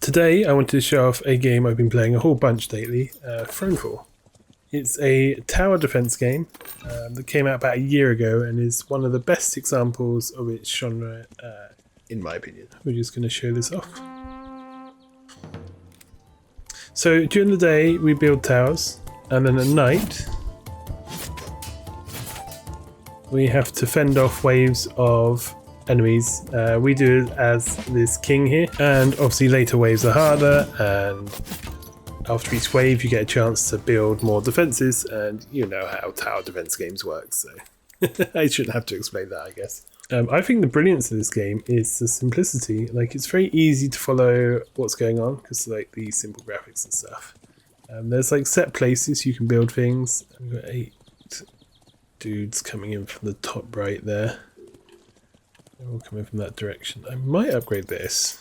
Today I wanted to show off a game I've been playing a whole bunch lately, Thronefall. It's a tower defense game that came out about a year ago and is one of the best examples of its genre, in my opinion. We're just going to show this off. So during the day we build towers, and then at night we have to fend off waves of enemies. We do it as this king here, and obviously later waves are harder, and after each wave you get a chance to build more defenses, and you know how tower defense games work, so I shouldn't have to explain that, I guess. I think the brilliance of this game is the simplicity. Like, it's very easy to follow what's going on because like the simple graphics and stuff. There's like set places you can build things. We've got 8 dudes coming in from the top right there. They're all coming from that direction. I might upgrade this.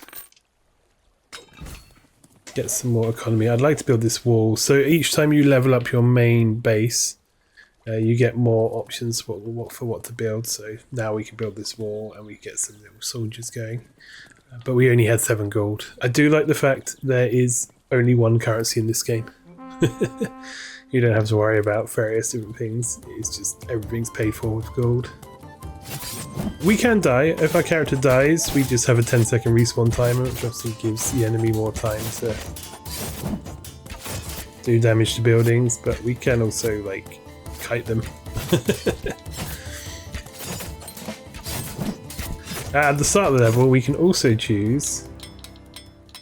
Get some more economy. I'd like to build this wall. So each time you level up your main base, you get more options for what to build. So now we can build this wall and we get some little soldiers going. But we only had 7 gold. I do like the fact there is only one currency in this game. You don't have to worry about various different things. It's just everything's paid for with gold. We can die. If our character dies, we just have a 10-second respawn timer, which obviously gives the enemy more time to do damage to buildings, but we can also like kite them. At the start of the level we can also choose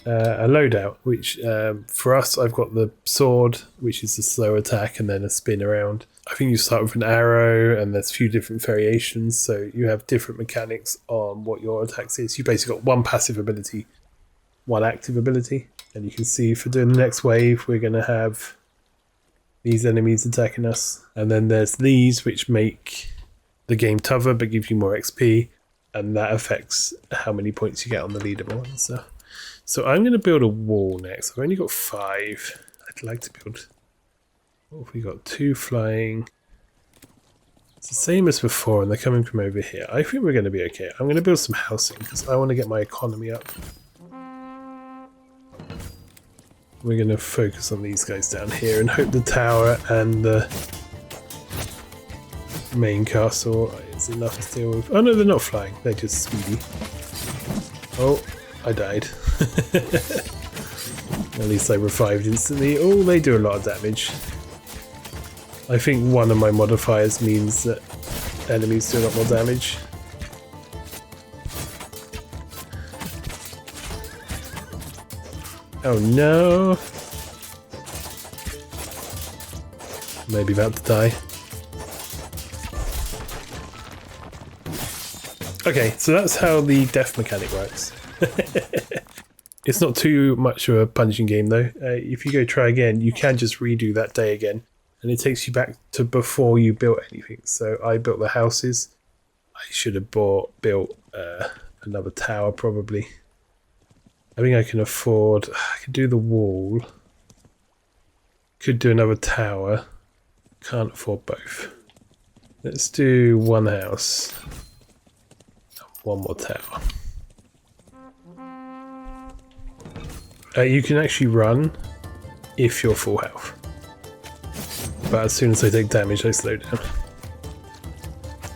a loadout, which for us I've got the sword, which is a slow attack and then a spin around. I think you start with an arrow and there's a few different variations, so you have different mechanics on what your attacks is. You basically got one passive ability, one active ability, and you can see for doing the next wave we're going to have these enemies attacking us, and then there's these which make the game tougher but give you more XP, and that affects how many points you get on the leaderboard and stuff. So I'm going to build a wall next. I've only got 5. I'd like to build... What have we got? 2 flying. It's the same as before and they're coming from over here. I think we're going to be okay. I'm going to build some housing because I want to get my economy up. We're going to focus on these guys down here and hope the tower and the main castle is enough to deal with. Oh no, they're not flying. They're just speedy. Oh, I died. At least I revived instantly. Oh, they do a lot of damage. I think one of my modifiers means that enemies do a lot more damage. Oh no! Maybe about to die. Okay, so that's how the death mechanic works. It's not too much of a punishing game though. If you go try again, you can just redo that day again, and it takes you back to before you built anything. So I built the houses. I should have built another tower probably. I think I can afford... I could do the wall. Could do another tower. Can't afford both. Let's do one house. One more tower. You can actually run if you're full health. But as soon as I take damage, I slow down.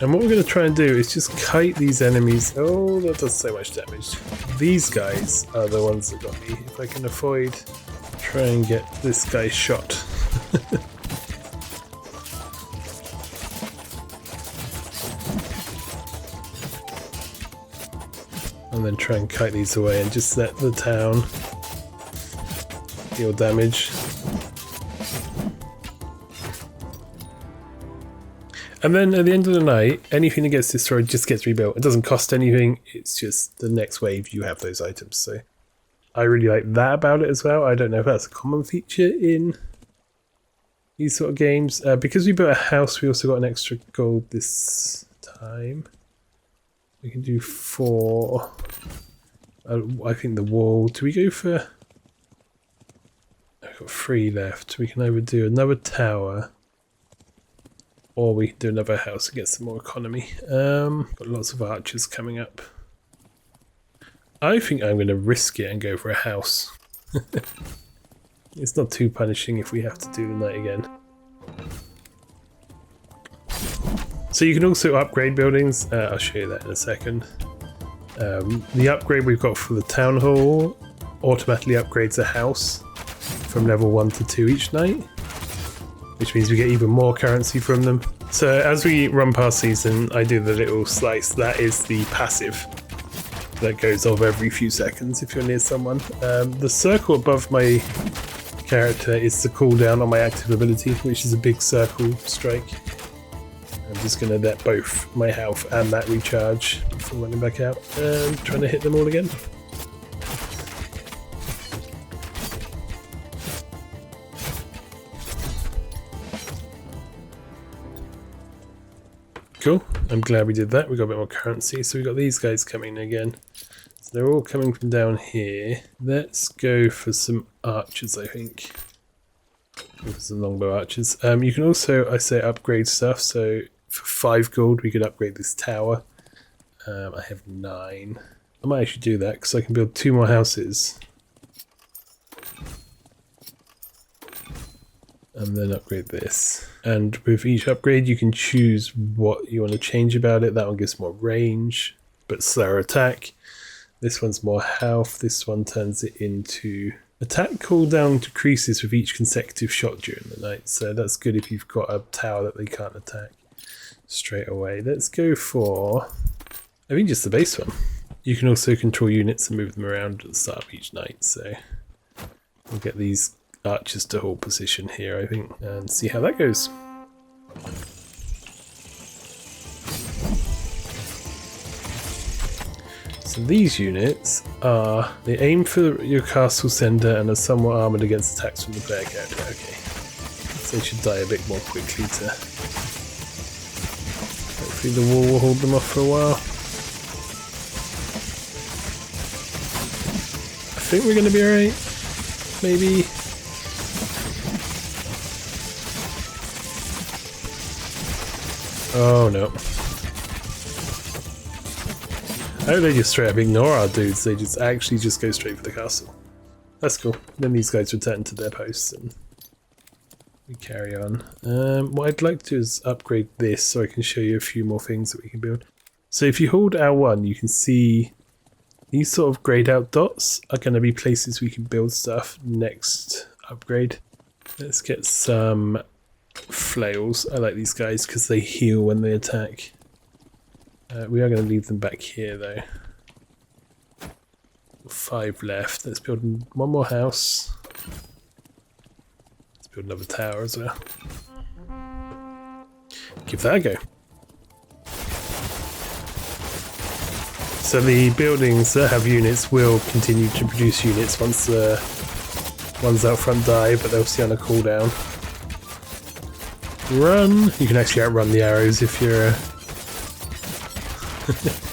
And what we're going to try and do is just kite these enemies. Oh, that does so much damage. These guys are the ones that got me. If I can avoid, try and get this guy shot. And then try and kite these away and just let the town deal damage. And then at the end of the night, anything that gets destroyed just gets rebuilt. It doesn't cost anything, it's just the next wave you have those items. So I really like that about it as well. I don't know if that's a common feature in these sort of games. Because we built a house, we also got an extra gold this time. We can do 4. I think the wall. Do we go for... I've got 3 left. We can either do another tower or we can do another house to get some more economy. Got lots of archers coming up. I think I'm going to risk it and go for a house. It's not too punishing if we have to do the night again. So you can also upgrade buildings. I'll show you that in a second. The upgrade we've got for the town hall automatically upgrades a house from level 1 to 2 each night, which means we get even more currency from them. So as we run past season, I do the little slice. That is the passive that goes off every few seconds if you're near someone. The circle above my character is the cooldown on my active ability, which is a big circle strike. I'm just going to let both my health and that recharge before running back out and trying to hit them all again. Cool, I'm glad we did that. We got a bit more currency, so we got these guys coming again. So they're all coming from down here. Let's go for some archers, I think. Go for some longbow archers. You can also, I say, upgrade stuff. So for 5 gold, we could upgrade this tower. I have 9. I might actually do that because I can build 2 more houses. And then upgrade this. And with each upgrade you can choose what you want to change about it. That one gives more range, but slower attack. This one's more health. This one turns it into attack cooldown decreases with each consecutive shot during the night. So that's good if you've got a tower that they can't attack straight away. Let's go for, I think, just the base one. You can also control units and move them around at the start of each night. So we'll get these archers to hold position here, I think, and see how that goes. So these units are, they aim for your castle centre and are somewhat armoured against attacks from the player character. Okay, so they should die a bit more quickly to, hopefully the wall will hold them off for a while. I think we're going to be alright, maybe. Oh no. I hope they just straight up ignore our dudes, they just actually just go straight for the castle. That's cool. Then these guys return to their posts and we carry on. What I'd like to do is upgrade this so I can show you a few more things that we can build. So if you hold L1, you can see these sort of grayed out dots are going to be places we can build stuff next upgrade. Let's get some flails. I like these guys because they heal when they attack. We are going to leave them back here though. 5 left. Let's build one more house. Let's build another tower as well. Give that a go. So the buildings that have units will continue to produce units once the ones out front die, but they'll see on a cooldown. Run! You can actually outrun the arrows if you're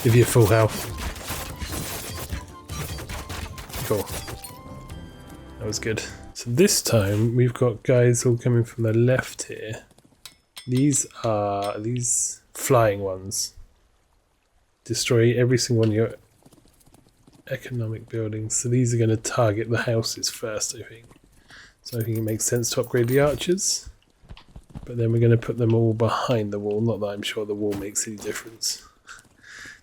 if you're full health. Cool. That was good. So this time we've got guys all coming from the left here. These are these flying ones. Destroy every single one of your economic buildings. So these are going to target the houses first, I think. So I think it makes sense to upgrade the archers. But then we're going to put them all behind the wall. Not that I'm sure the wall makes any difference.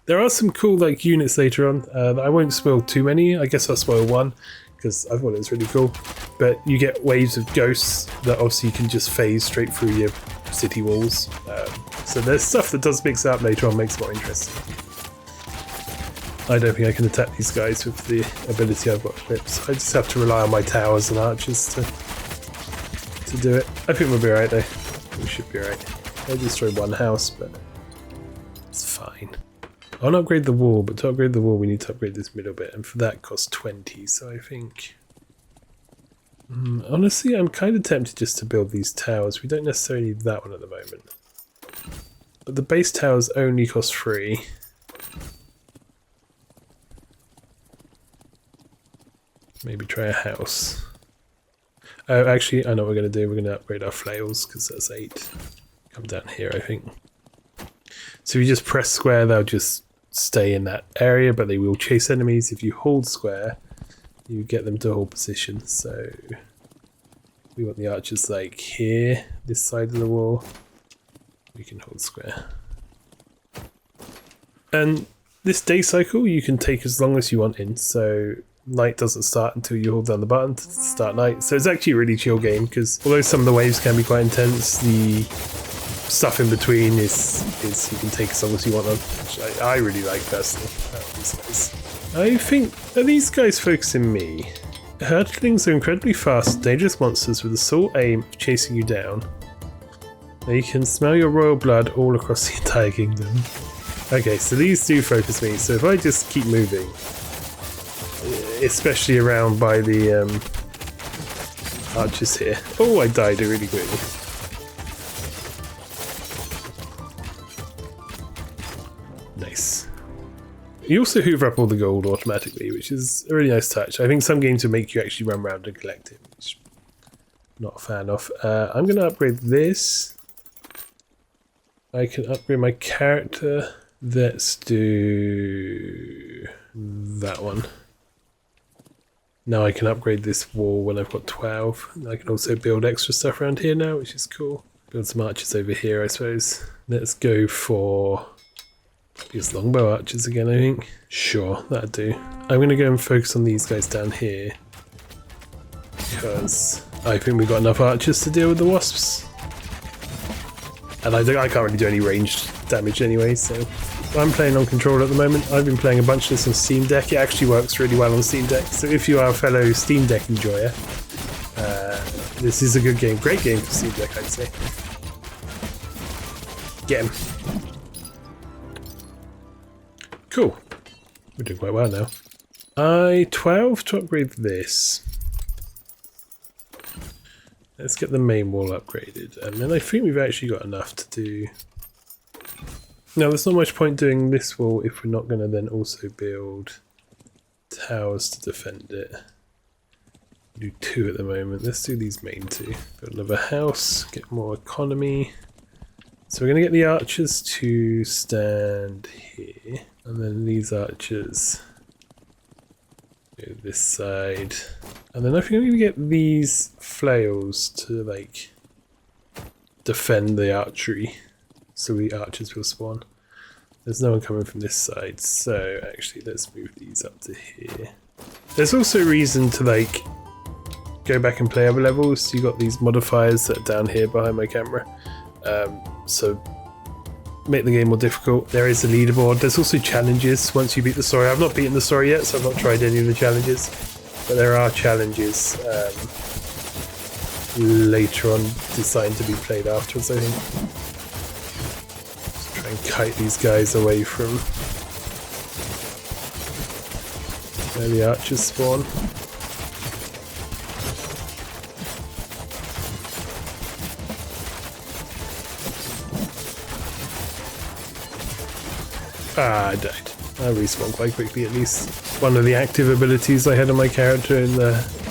There are some cool like units later on. I won't spoil too many. I guess I'll spoil one because I thought it was really cool. But you get waves of ghosts that obviously you can just phase straight through your city walls. So there's stuff that does mix up later on, makes it more interesting. I don't think I can attack these guys with the ability I've got equipped. So I just have to rely on my towers and archers to do it. I think we'll be alright though. We should be alright. I destroyed one house, but it's fine. I want to upgrade the wall, but to upgrade the wall we need to upgrade this middle bit, and for that costs 20, so I think... honestly, I'm kind of tempted just to build these towers. We don't necessarily need that one at the moment. But the base towers only cost 3. Maybe try a house. Oh, actually, I know what we're going to do. We're going to upgrade our flails, because that's 8. Come down here, I think. So if you just press square, they'll just stay in that area, but they will chase enemies. If you hold square, you get them to hold position. So we want the archers like here, this side of the wall. We can hold square. And this day cycle you can take as long as you want in. So night doesn't start until you hold down the button to start night. So it's actually a really chill game because although some of the waves can be quite intense, the stuff in between is you can take as long as you want on, which I really like personally. These guys. I think, are these guys focusing me? Hurtlings are incredibly fast, dangerous monsters with the sole aim of chasing you down. They can smell your royal blood all across the entire kingdom. Okay, so these do focus me, so if I just keep moving, especially around by the archers here. Oh, I died really quickly. Nice. You also hoover up all the gold automatically, which is a really nice touch. I think some games will make you actually run around and collect it, which I'm not a fan of. I'm going to upgrade this. I can upgrade my character. Let's do that one. Now I can upgrade this wall when I've got 12. I can also build extra stuff around here now, which is cool. Build some archers over here, I suppose. Let's go for these longbow archers again, I think. Sure, that'll do. I'm going to go and focus on these guys down here, because I think we've got enough archers to deal with the wasps. And I can't really do any ranged damage anyway, so I'm playing on controller at the moment. I've been playing a bunch of this on Steam Deck. It actually works really well on Steam Deck. So if you are a fellow Steam Deck enjoyer, this is a good game. Great game for Steam Deck, I'd say. Get him. Cool. We're doing quite well now. 12 to upgrade this. Let's get the main wall upgraded. And then I think we've actually got enough to do... Now, there's not much point doing this wall if we're not going to then also build towers to defend it. We do 2 at the moment. Let's do these main 2. Build another house, get more economy. So we're going to get the archers to stand here. And then these archers go this side. And then I think I'm going to get these flails to, like, defend the archery. So the archers will spawn. There's no one coming from this side, so actually let's move these up to here. There's also a reason to like go back and play other levels. You got these modifiers that are down here behind my camera. So make the game more difficult. There is a leaderboard. There's also challenges once you beat the story. I've not beaten the story yet, so I've not tried any of the challenges. But there are challenges later on designed to be played afterwards, I think. And kite these guys away from where the archers spawn. Ah, I died. I respawned quite quickly at least. One of the active abilities I had on my character in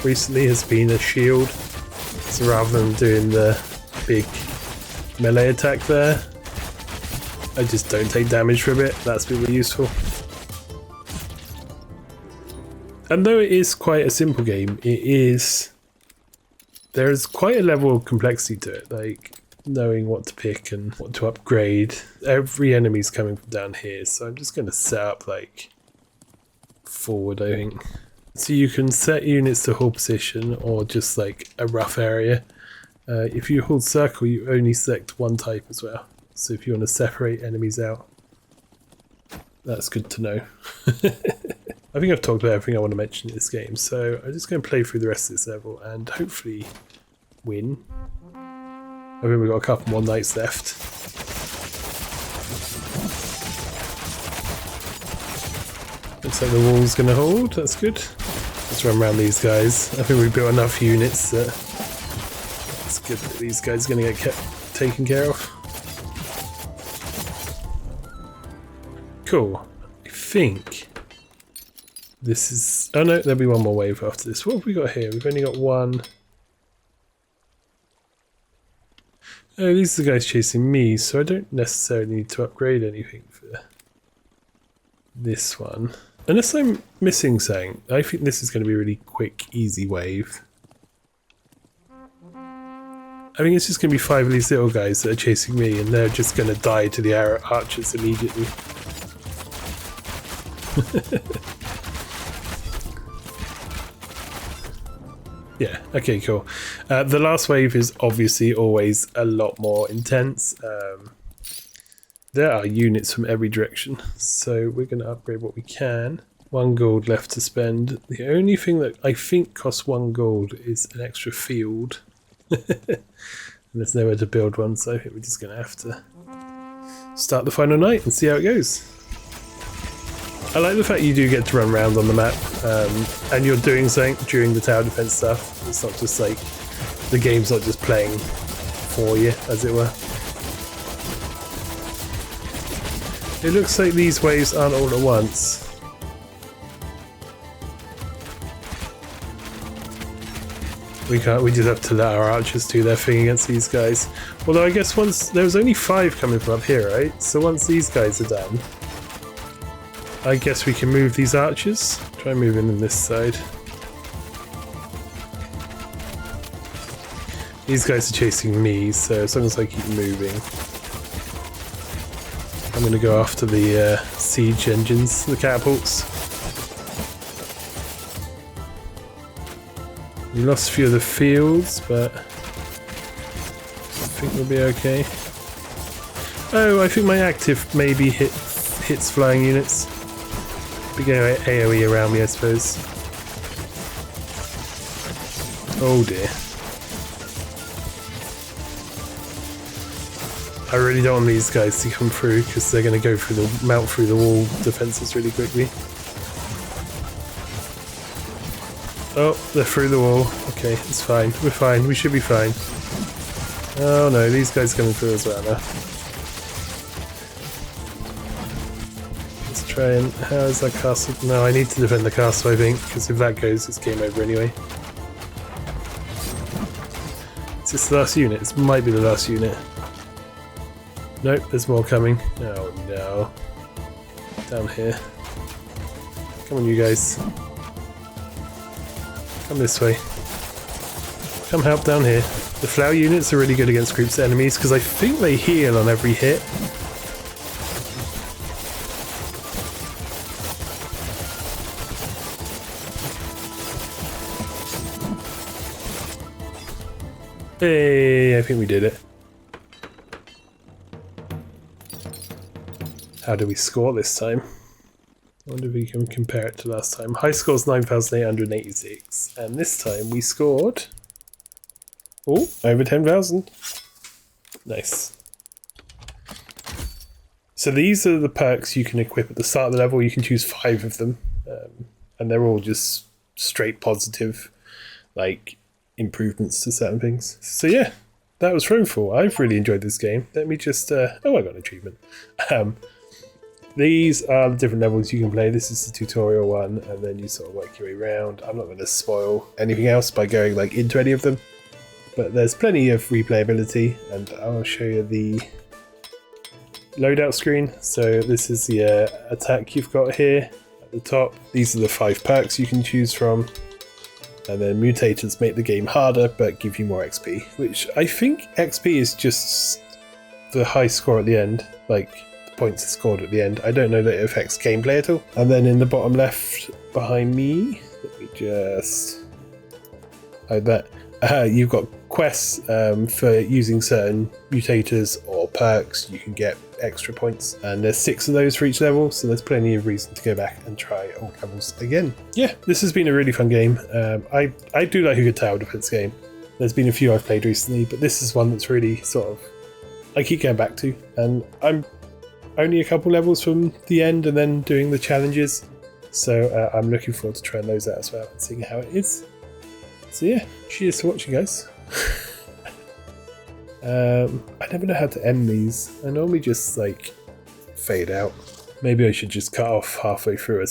recently has been a shield. So rather than doing the big melee attack there, I just don't take damage from it. That's been really useful. And though it is quite a simple game, there is quite a level of complexity to it, like knowing what to pick and what to upgrade. Every enemy's coming from down here, so I'm just going to set up like forward, I think. So you can set units to hold position or just like a rough area. If you hold circle, you only select one type as well. So if you want to separate enemies out, that's good to know. I think I've talked about everything I want to mention in this game, so I'm just going to play through the rest of this level and hopefully win. I think we've got a couple more nights left. Looks like the wall's going to hold, that's good. Let's run around these guys. I think we've built enough units that it's good that these guys are going to get taken care of. Cool. I think this is... Oh no, there'll be one more wave after this. What have we got here? We've only got one. Oh, these are the guys chasing me, so I don't necessarily need to upgrade anything for... this one. Unless I'm missing something, I think this is going to be a really quick, easy wave. I think it's just going to be 5 of these little guys that are chasing me, and they're just going to die to the archers immediately. Yeah, okay, cool. The last wave is obviously always a lot more intense. There are units from every direction, so we're going to upgrade what we can. 1 gold left to spend. The only thing that I think costs 1 gold is an extra field. And there's nowhere to build one, so I think we're just going to have to start the final night and see how it goes. I like the fact you do get to run around on the map, and you're doing something during the tower defense stuff. It's not just like, the game's not just playing for you, as it were. It looks like these waves aren't all at once. We just have to let our archers do their thing against these guys. Although I guess once, there was only 5 coming from up here, right? So once these guys are done, I guess we can move these archers. Try moving them this side. These guys are chasing me, so as long as I keep moving. I'm going to go after the siege engines, the catapults. We lost a few of the fields, but I think we'll be okay. Oh, I think my active maybe hits flying units. Big AoE around me, I suppose. Oh dear. I really don't want these guys to come through because they're going to go through the mount through the wall defenses really quickly. Oh, they're through the wall. Okay, it's fine. We're fine. We should be fine. Oh no, these guys are coming through as well now. Let's try and... How is that castle? No, I need to defend the castle, I think, because if that goes, it's game over anyway. Is this the last unit? This might be the last unit. Nope, there's more coming. Oh no. Down here. Come on, you guys. Come this way. Come help down here. The flower units are really good against groups of enemies because I think they heal on every hit. Hey, I think we did it. How do we score this time? I wonder if we can compare it to last time. High score is 9,886, and this time we scored... Oh, over 10,000. Nice. So these are the perks you can equip at the start of the level. You can choose 5 of them, and they're all just straight positive, like, improvements to certain things. So yeah, that was Thronefall. I've really enjoyed this game. Let me just... oh, I got an achievement. These are the different levels you can play. This is the tutorial one, and then you sort of work your way around. I'm not going to spoil anything else by going like into any of them, but there's plenty of replayability, and I'll show you the loadout screen. So this is the attack you've got here at the top. These are the 5 perks you can choose from, and then mutators make the game harder but give you more XP, which I think XP is just the high score at the end, like points scored at the end. I don't know that it affects gameplay at all. And then in the bottom left behind me, let me just like that, you've got quests for using certain mutators or perks. You can get extra points, and there's 6 of those for each level, so there's plenty of reason to go back and try all levels again. Yeah, this has been a really fun game. I do like a good tower defense game. There's been a few I've played recently, but this is one that's really sort of I keep going back to, and I'm only a couple levels from the end and then doing the challenges, so I'm looking forward to trying those out as well and seeing how it is. So yeah, cheers for watching, guys. I never know how to end these. I normally just like fade out. Maybe I should just cut off halfway through a